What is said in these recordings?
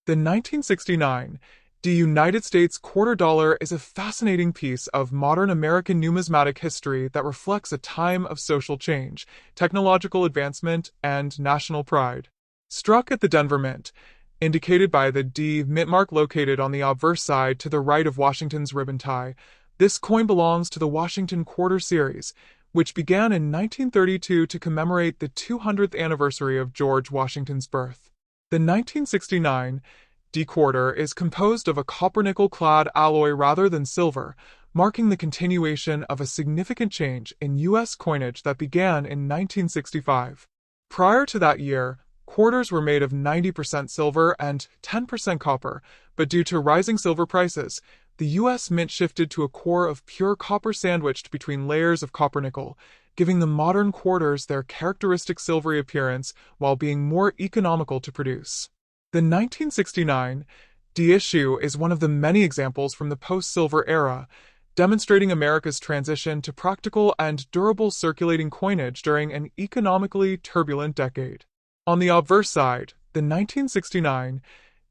The 1969 United States quarter dollar is a fascinating piece of modern American numismatic history that reflects a time of social change, technological advancement, and national pride. Struck at the Denver Mint, indicated by the D mint mark located on the obverse side to the right of Washington's ribbon tie, this coin belongs to the Washington Quarter Series, which began in 1932 to commemorate the 200th anniversary of George Washington's birth. The 1969 D-quarter is composed of a copper-nickel-clad alloy rather than silver, marking the continuation of a significant change in U.S. coinage that began in 1965. Prior to that year, quarters were made of 90% silver and 10% copper, but due to rising silver prices, the U.S. Mint shifted to a core of pure copper sandwiched between layers of copper-nickel, giving the modern quarters their characteristic silvery appearance while being more economical to produce. The 1969 D issue is one of the many examples from the post-silver era, demonstrating America's transition to practical and durable circulating coinage during an economically turbulent decade. On the obverse side, the 1969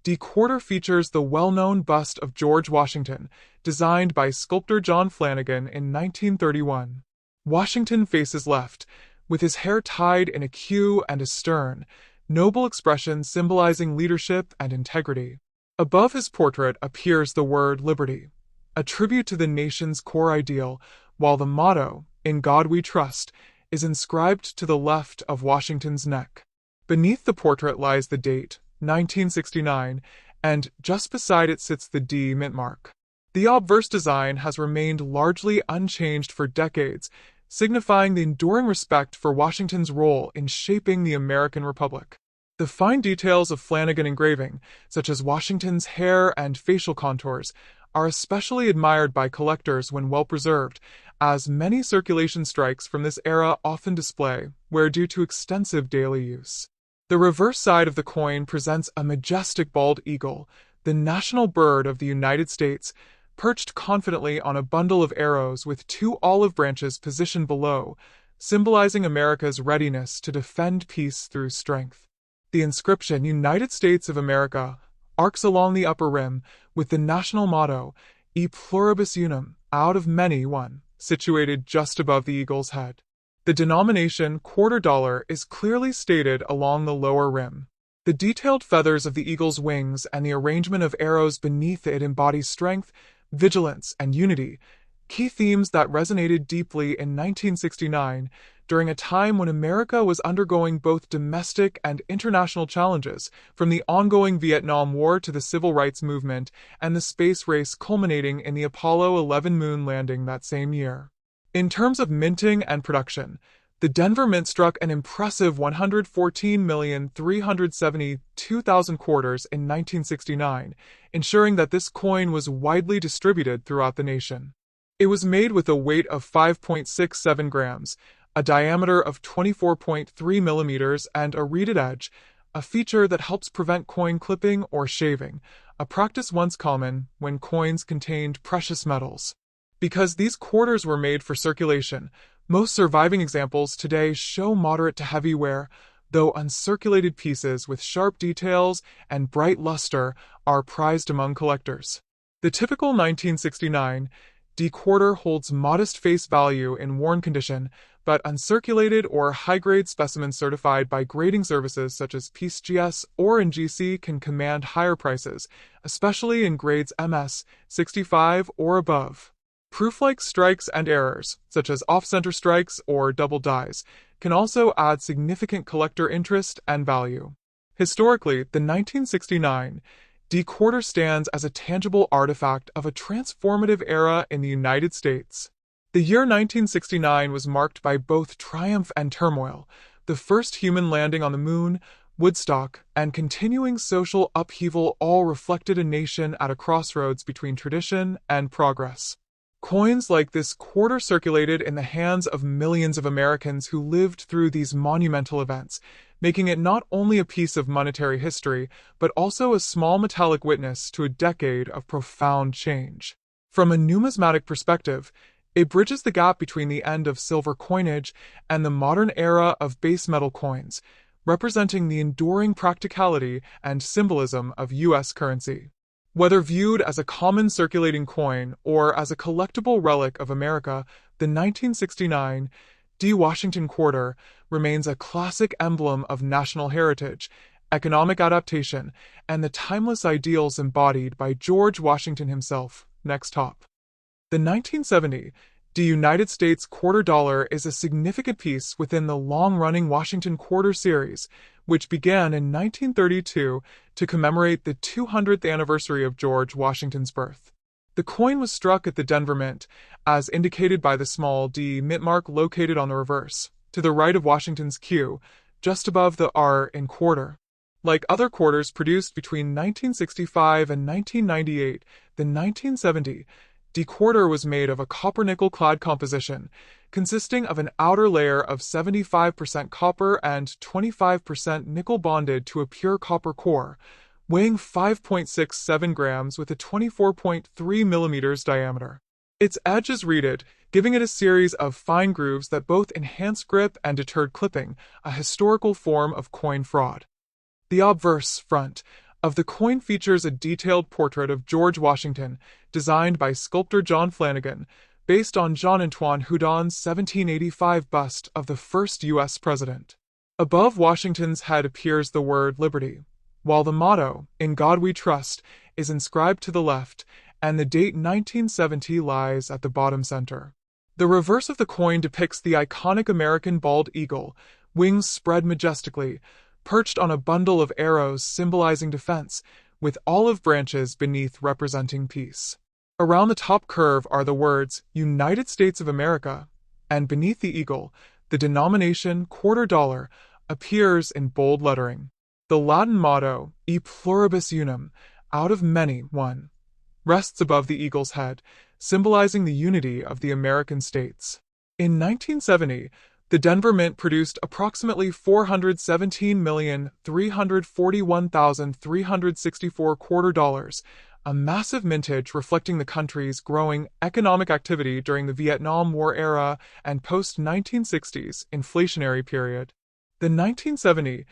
D quarter features the well-known bust of George Washington, designed by sculptor John Flanagan in 1931. Washington faces left, with his hair tied in a queue and astern, noble expression symbolizing leadership and integrity. Above his portrait appears the word liberty, a tribute to the nation's core ideal, while the motto, "In God We Trust," is inscribed to the left of Washington's neck. Beneath the portrait lies the date, 1969, and just beside it sits the D mint mark. The obverse design has remained largely unchanged for decades, signifying the enduring respect for Washington's role in shaping the American Republic. The fine details of Flanagan engraving, such as Washington's hair and facial contours, are especially admired by collectors when well preserved, as many circulation strikes from this era often display wear due to extensive daily use. The reverse side of the coin presents a majestic bald eagle, the national bird of the United States, perched confidently on a bundle of arrows with two olive branches positioned below, symbolizing America's readiness to defend peace through strength. The inscription United States of America arcs along the upper rim, with the national motto, E pluribus unum, out of many one, situated just above the eagle's head. The denomination quarter dollar is clearly stated along the lower rim. The detailed feathers of the eagle's wings and the arrangement of arrows beneath it embody strength, vigilance, and unity, key themes that resonated deeply in 1969, during a time when America was undergoing both domestic and international challenges, from the ongoing Vietnam War to the Civil Rights Movement and the space race culminating in the Apollo 11 moon landing that same year. In terms of minting and production, the Denver Mint struck an impressive 114,372,000 quarters in 1969, ensuring that this coin was widely distributed throughout the nation. It was made with a weight of 5.67 grams, a diameter of 24.3 millimeters, and a reeded edge, a feature that helps prevent coin clipping or shaving, a practice once common when coins contained precious metals. Because these quarters were made for circulation, most surviving examples today show moderate to heavy wear, though uncirculated pieces with sharp details and bright luster are prized among collectors. The typical 1969 D quarter holds modest face value in worn condition, but uncirculated or high-grade specimens certified by grading services such as PCGS or NGC can command higher prices, especially in grades MS, 65 or above. Proof-like strikes and errors, such as off-center strikes or double dies, can also add significant collector interest and value. Historically, the 1969 D quarter stands as a tangible artifact of a transformative era in the United States. The year 1969 was marked by both triumph and turmoil, the first human landing on the moon, Woodstock, and continuing social upheaval all reflected a nation at a crossroads between tradition and progress. Coins like this quarter circulated in the hands of millions of Americans who lived through these monumental events, making it not only a piece of monetary history, but also a small metallic witness to a decade of profound change. From a numismatic perspective, it bridges the gap between the end of silver coinage and the modern era of base metal coins, representing the enduring practicality and symbolism of U.S. currency. Whether viewed as a common circulating coin or as a collectible relic of America, the 1969 D. Washington quarter remains a classic emblem of national heritage, economic adaptation, and the timeless ideals embodied by George Washington himself. Next top. The 1970 United States quarter dollar is a significant piece within the long-running Washington quarter series, which began in 1932 to commemorate the 200th anniversary of George Washington's birth. The coin was struck at the Denver Mint, as indicated by the small D mint mark located on the reverse, to the right of Washington's Q, just above the R in quarter. Like other quarters produced between 1965 and 1998, the 1970 D quarter was made of a copper-nickel-clad composition, consisting of an outer layer of 75% copper and 25% nickel bonded to a pure copper core, weighing 5.67 grams with a 24.3 millimeters diameter. Its edge is reeded, giving it a series of fine grooves that both enhance grip and deterred clipping, a historical form of coin fraud. The obverse front of the coin features a detailed portrait of George Washington, designed by sculptor John Flanagan, based on Jean-Antoine Houdon's 1785 bust of the first U.S. president. Above Washington's head appears the word Liberty, while the motto, "In God We Trust," is inscribed to the left, and the date 1970 lies at the bottom center. The reverse of the coin depicts the iconic American bald eagle, wings spread majestically, perched on a bundle of arrows symbolizing defense, with olive branches beneath representing peace. Around the top curve are the words United States of America, and beneath the eagle, the denomination quarter dollar appears in bold lettering. The Latin motto, E pluribus unum, out of many, one, rests above the eagle's head, symbolizing the unity of the American states. In 1970, the Denver Mint produced approximately 417,341,364 quarter dollars, a massive mintage reflecting the country's growing economic activity during the Vietnam War era and post-1960s inflationary period. The 1970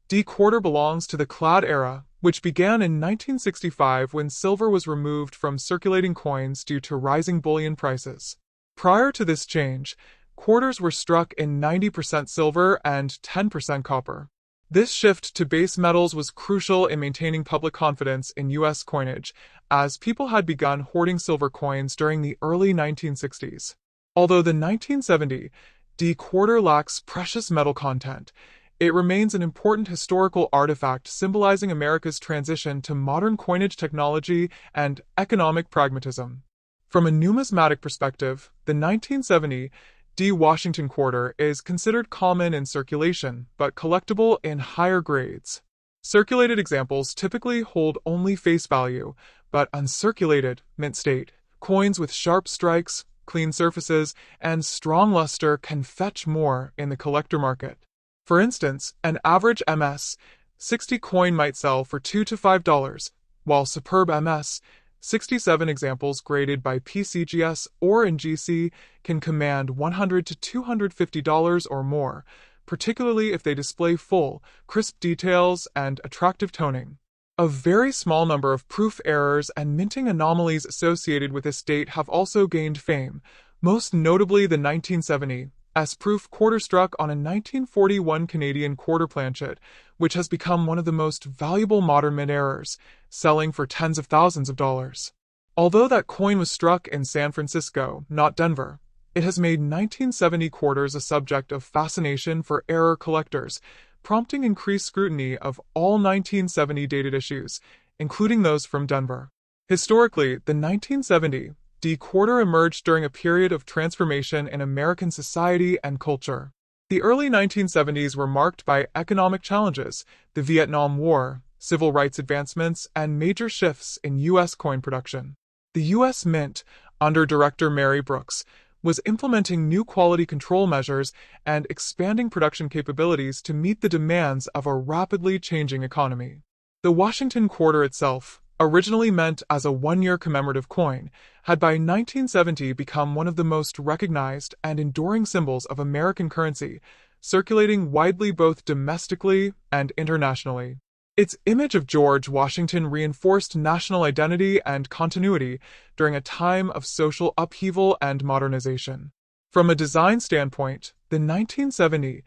D quarter belongs to the clad era, which began in 1965 when silver was removed from circulating coins due to rising bullion prices. Prior to this change, quarters were struck in 90% silver and 10% copper. This shift to base metals was crucial in maintaining public confidence in U.S. coinage, as people had begun hoarding silver coins during the early 1960s. Although the 1970 D quarter lacks precious metal content, it remains an important historical artifact symbolizing America's transition to modern coinage technology and economic pragmatism. From a numismatic perspective, the 1970 D. Washington quarter is considered common in circulation, but collectible in higher grades. Circulated examples typically hold only face value, but uncirculated, mint state, coins with sharp strikes, clean surfaces, and strong luster can fetch more in the collector market. For instance, an average MS 60 coin might sell for $2 to $5, while superb MS 67 examples graded by PCGS or in GC can command $100 to $250 or more, particularly if they display full, crisp details and attractive toning. A very small number of proof errors and minting anomalies associated with this date have also gained fame, most notably the 1970 S-proof quarter struck on a 1941 Canadian quarter planchet, which has become one of the most valuable modern mint errors, selling for tens of thousands of dollars. Although that coin was struck in San Francisco, not Denver, it has made 1970 quarters a subject of fascination for error collectors, prompting increased scrutiny of all 1970 dated issues, including those from Denver. Historically, the 1970 D quarter emerged during a period of transformation in American society and culture. The early 1970s were marked by economic challenges, the Vietnam War, civil rights advancements, and major shifts in U.S. coin production. The U.S. Mint, under Director Mary Brooks, was implementing new quality control measures and expanding production capabilities to meet the demands of a rapidly changing economy. The Washington quarter itself, originally meant as a one-year commemorative coin, had by 1970 become one of the most recognized and enduring symbols of American currency, circulating widely both domestically and internationally. Its image of George Washington reinforced national identity and continuity during a time of social upheaval and modernization. From a design standpoint, the 1970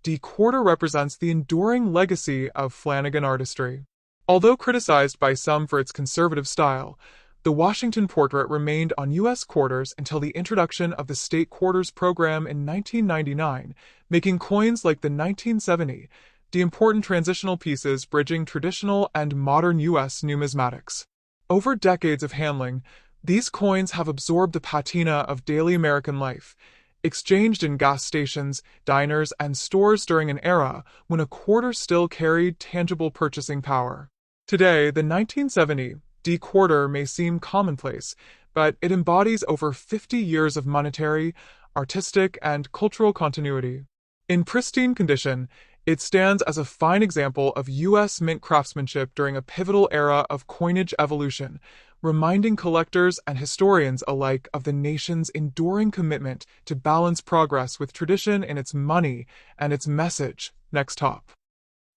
D quarter represents the enduring legacy of Flanagan artistry. Although criticized by some for its conservative style, the Washington portrait remained on U.S. quarters until the introduction of the state quarters program in 1999, making coins like the 1970 the important transitional pieces bridging traditional and modern U.S. numismatics. Over decades of handling, these coins have absorbed the patina of daily American life, exchanged in gas stations, diners, and stores during an era when a quarter still carried tangible purchasing power. Today, the 1970 D quarter may seem commonplace, but it embodies over 50 years of monetary, artistic, and cultural continuity. In pristine condition, it stands as a fine example of U.S. mint craftsmanship during a pivotal era of coinage evolution, reminding collectors and historians alike of the nation's enduring commitment to balance progress with tradition in its money and its message. Next top.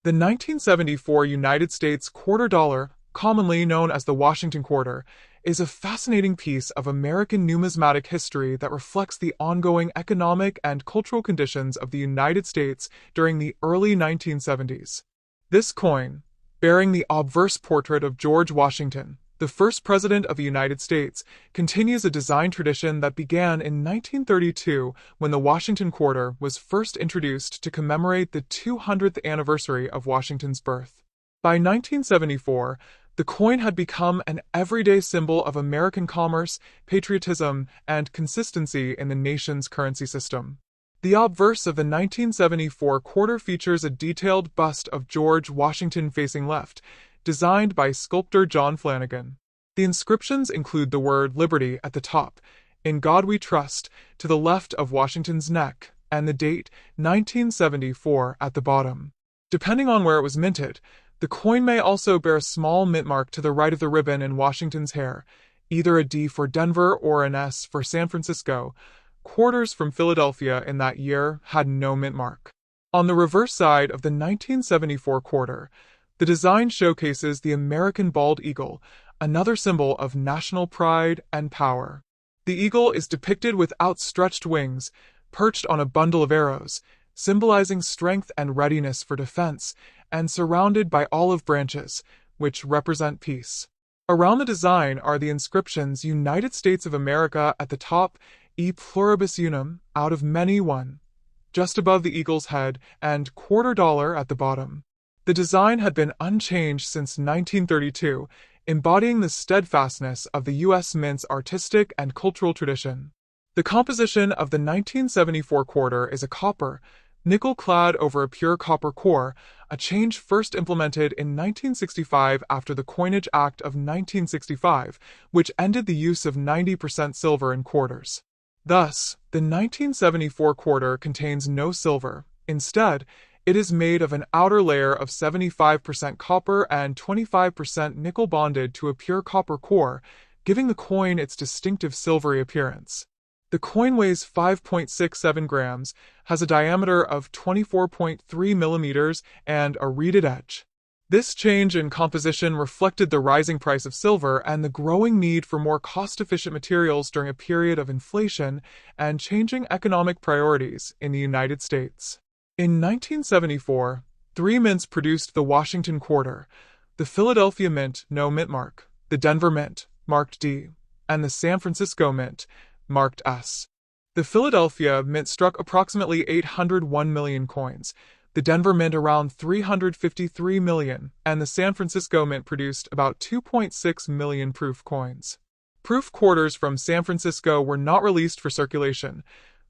The 1974 United States quarter dollar, commonly known as the Washington quarter, is a fascinating piece of American numismatic history that reflects the ongoing economic and cultural conditions of the United States during the early 1970s. This coin, bearing the obverse portrait of George Washington, the first president of the United States, continues a design tradition that began in 1932 when the Washington quarter was first introduced to commemorate the 200th anniversary of Washington's birth. By 1974, the coin had become an everyday symbol of American commerce, patriotism, and consistency in the nation's currency system. The obverse of the 1974 quarter features a detailed bust of George Washington facing left, designed by sculptor John Flanagan. The inscriptions include the word Liberty at the top, "In God We Trust," to the left of Washington's neck, and the date 1974 at the bottom. Depending on where it was minted, the coin may also bear a small mint mark to the right of the ribbon in Washington's hair, either a D for Denver or an S for San Francisco. Quarters from Philadelphia in that year had no mint mark. On the reverse side of the 1974 quarter, the design showcases the American bald eagle, another symbol of national pride and power. The eagle is depicted with outstretched wings, perched on a bundle of arrows, symbolizing strength and readiness for defense, and surrounded by olive branches, which represent peace. Around the design are the inscriptions United States of America at the top, E pluribus unum, out of many one, just above the eagle's head, and quarter dollar at the bottom. The design had been unchanged since 1932, embodying the steadfastness of the U.S. Mint's artistic and cultural tradition. The composition of the 1974 quarter is a copper, nickel-clad over a pure copper core, a change first implemented in 1965 after the Coinage Act of 1965, which ended the use of 90% silver in quarters. Thus, the 1974 quarter contains no silver. Instead, it is made of an outer layer of 75% copper and 25% nickel bonded to a pure copper core, giving the coin its distinctive silvery appearance. The coin weighs 5.67 grams, has a diameter of 24.3 millimeters, and a reeded edge. This change in composition reflected the rising price of silver and the growing need for more cost-efficient materials during a period of inflation and changing economic priorities in the United States. In 1974, three mints produced the Washington quarter: the Philadelphia Mint, no mint mark; the Denver Mint, marked D; and the San Francisco Mint, marked S. The Philadelphia Mint struck approximately 801 million coins, the Denver Mint around 353 million, and the San Francisco Mint produced about 2.6 million proof coins. Proof quarters from San Francisco were not released for circulation.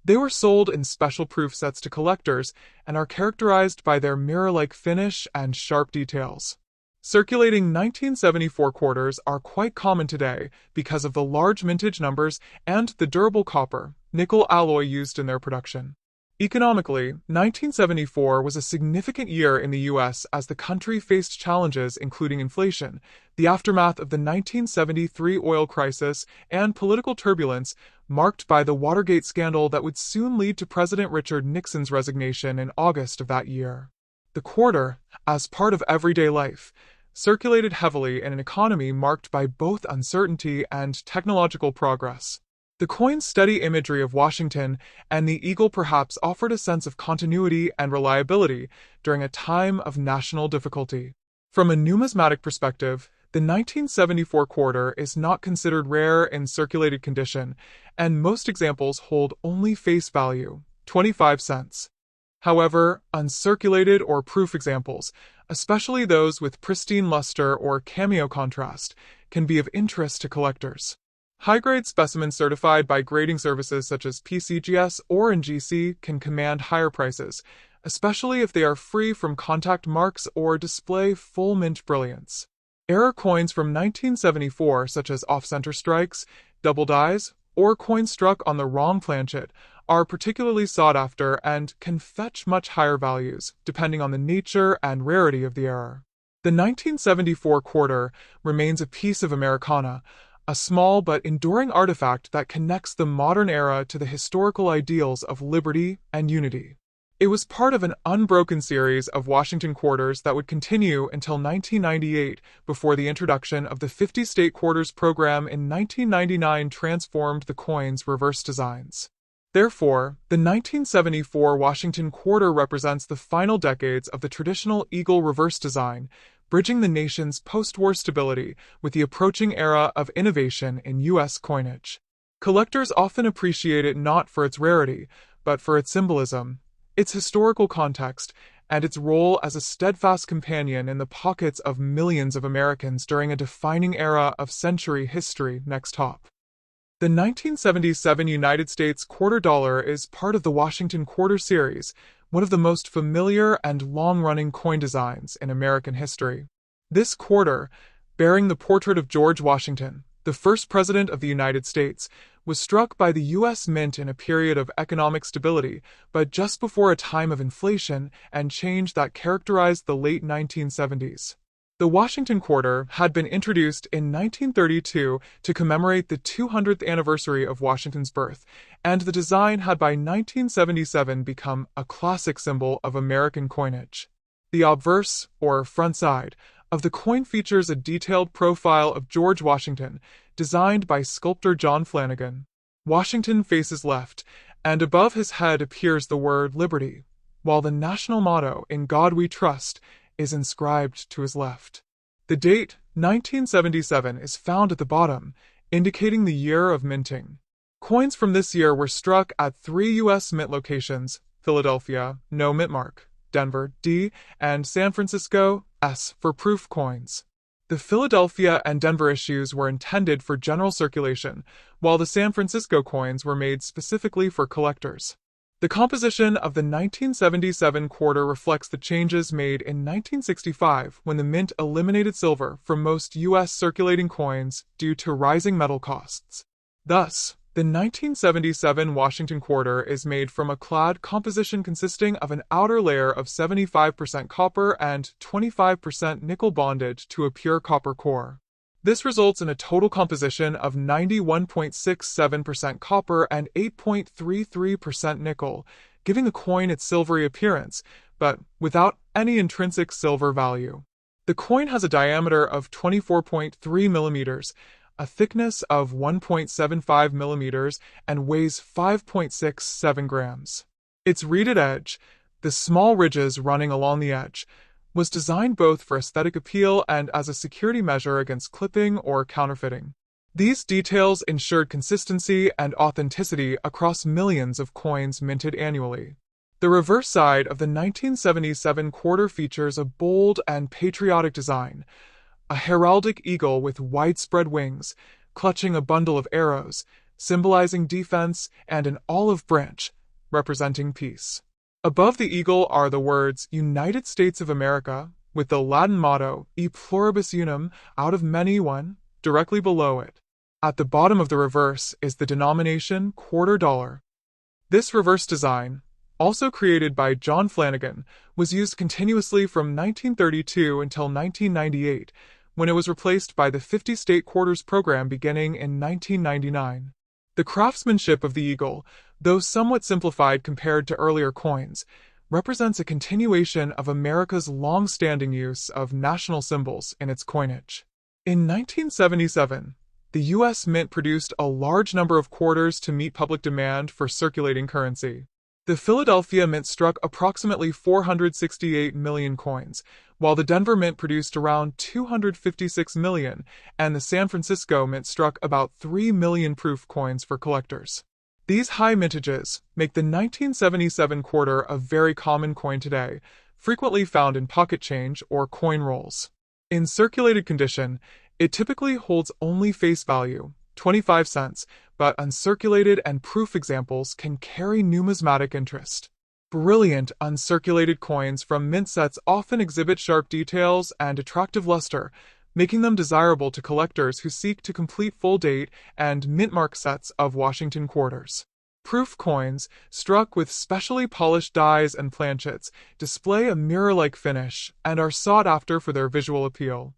They were sold in special proof sets to collectors and are characterized by their mirror-like finish and sharp details. Circulating 1974 quarters are quite common today because of the large mintage numbers and the durable copper, nickel alloy used in their production. Economically, 1974 was a significant year in the U.S. as the country faced challenges including inflation, the aftermath of the 1973 oil crisis, and political turbulence marked by the Watergate scandal that would soon lead to President Richard Nixon's resignation in August of that year. The quarter, as part of everyday life, circulated heavily in an economy marked by both uncertainty and technological progress. The coin's steady imagery of Washington and the eagle perhaps offered a sense of continuity and reliability during a time of national difficulty. From a numismatic perspective, the 1974 quarter is not considered rare in circulated condition, and most examples hold only face value, 25 cents. However, uncirculated or proof examples, especially those with pristine luster or cameo contrast, can be of interest to collectors. High-grade specimens certified by grading services such as PCGS or NGC can command higher prices, especially if they are free from contact marks or display full mint brilliance. Error coins from 1974, such as off-center strikes, double dies, or coins struck on the wrong planchet, are particularly sought after and can fetch much higher values, depending on the nature and rarity of the error. The 1974 quarter remains a piece of Americana, a small but enduring artifact that connects the modern era to the historical ideals of liberty and unity. It was part of an unbroken series of Washington quarters that would continue until 1998, before the introduction of the 50-state quarters program in 1999 transformed the coin's reverse designs. Therefore, the 1974 Washington quarter represents the final decades of the traditional eagle reverse design, bridging the nation's post-war stability with the approaching era of innovation in U.S. coinage. Collectors often appreciate it not for its rarity, but for its symbolism, its historical context, and its role as a steadfast companion in the pockets of millions of Americans during a defining era of century history. Next top. The 1977 United States quarter dollar is part of the Washington Quarter series, one of the most familiar and long-running coin designs in American history. This quarter, bearing the portrait of George Washington, the first president of the United States, was struck by the U.S. Mint in a period of economic stability, but just before a time of inflation and change that characterized the late 1970s. The Washington Quarter had been introduced in 1932 to commemorate the 200th anniversary of Washington's birth, and the design had by 1977 become a classic symbol of American coinage. The obverse, or front side, of the coin features a detailed profile of George Washington, designed by sculptor John Flanagan. Washington faces left, and above his head appears the word Liberty, while the national motto, "In God We Trust," is inscribed to his left. The date, 1977, is found at the bottom, indicating the year of minting. Coins from this year were struck at 3 U.S. mint locations: Philadelphia, no mint mark; Denver, D; and San Francisco, S, for proof coins. The Philadelphia and Denver issues were intended for general circulation, while the San Francisco coins were made specifically for collectors. The composition of the 1977 quarter reflects the changes made in 1965 when the mint eliminated silver from most U.S. circulating coins due to rising metal costs. Thus, the 1977 Washington quarter is made from a clad composition consisting of an outer layer of 75% copper and 25% nickel bonded to a pure copper core. This results in a total composition of 91.67% copper and 8.33% nickel, giving the coin its silvery appearance, but without any intrinsic silver value. The coin has a diameter of 24.3 millimeters, a thickness of 1.75 millimeters, and weighs 5.67 grams. Its reeded edge, the small ridges running along the edge, was designed both for aesthetic appeal and as a security measure against clipping or counterfeiting. These details ensured consistency and authenticity across millions of coins minted annually. The reverse side of the 1977 quarter features a bold and patriotic design, a heraldic eagle with widespread wings, clutching a bundle of arrows, symbolizing defense, and an olive branch, representing peace. Above the eagle are the words United States of America, with the Latin motto E pluribus unum, out of many one, directly below it. At the bottom of the reverse is the denomination quarter dollar. This reverse design, also created by John Flanagan, was used continuously from 1932 until 1998, when it was replaced by the 50-state quarters program beginning in 1999. The craftsmanship of the eagle, though somewhat simplified compared to earlier coins, represents a continuation of America's long-standing use of national symbols in its coinage. In 1977, the U.S. Mint produced a large number of quarters to meet public demand for circulating currency. The Philadelphia Mint struck approximately 468 million coins, while the Denver Mint produced around 256 million, and the San Francisco Mint struck about 3 million proof coins for collectors. These high mintages make the 1977 quarter a very common coin today, frequently found in pocket change or coin rolls. In circulated condition, it typically holds only face value, 25 cents, but uncirculated and proof examples can carry numismatic interest. Brilliant uncirculated coins from mint sets often exhibit sharp details and attractive luster, making them desirable to collectors who seek to complete full-date and mint-mark sets of Washington quarters. Proof coins, struck with specially polished dies and planchets, display a mirror-like finish and are sought after for their visual appeal.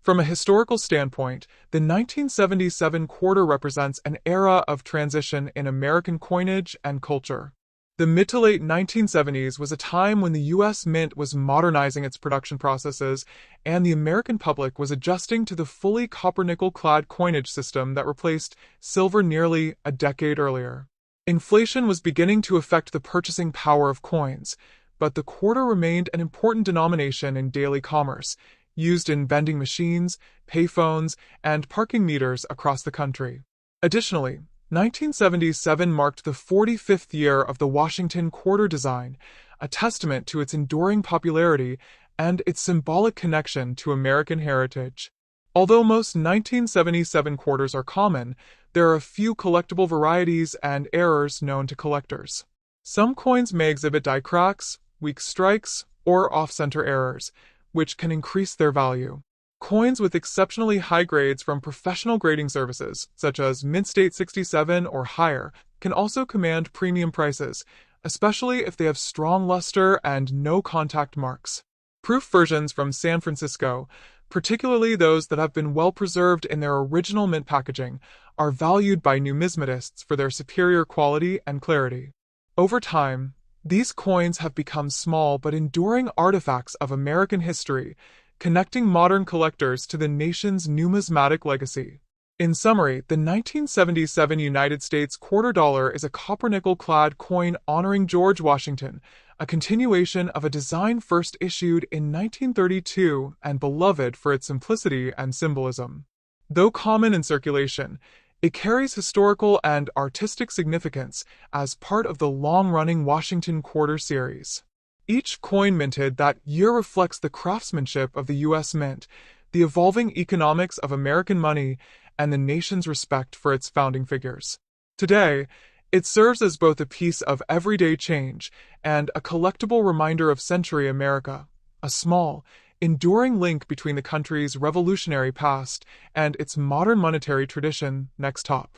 From a historical standpoint, the 1977 quarter represents an era of transition in American coinage and culture. The mid to late 1970s was a time when the U.S. Mint was modernizing its production processes, and the American public was adjusting to the fully copper-nickel-clad coinage system that replaced silver nearly a decade earlier. Inflation was beginning to affect the purchasing power of coins, but the quarter remained an important denomination in daily commerce, used in vending machines, payphones, and parking meters across the country. Additionally, 1977 marked the 45th year of the Washington quarter design, a testament to its enduring popularity and its symbolic connection to American heritage. Although most 1977 quarters are common, there are a few collectible varieties and errors known to collectors. Some coins may exhibit die cracks, weak strikes, or off-center errors, which can increase their value. Coins with exceptionally high grades from professional grading services, such as Mint State 67 or higher, can also command premium prices, especially if they have strong luster and no contact marks. Proof versions from San Francisco, particularly those that have been well preserved in their original mint packaging, are valued by numismatists for their superior quality and clarity. Over time, these coins have become small but enduring artifacts of American history, connecting modern collectors to the nation's numismatic legacy. In summary, the 1977 United States quarter dollar is a copper-nickel-clad coin honoring George Washington, a continuation of a design first issued in 1932 and beloved for its simplicity and symbolism. Though common in circulation, it carries historical and artistic significance as part of the long-running Washington Quarter series. Each coin minted that year reflects the craftsmanship of the U.S. Mint, the evolving economics of American money, and the nation's respect for its founding figures. Today, it serves as both a piece of everyday change and a collectible reminder of century America, a small, enduring link between the country's revolutionary past and its modern monetary tradition. Next top.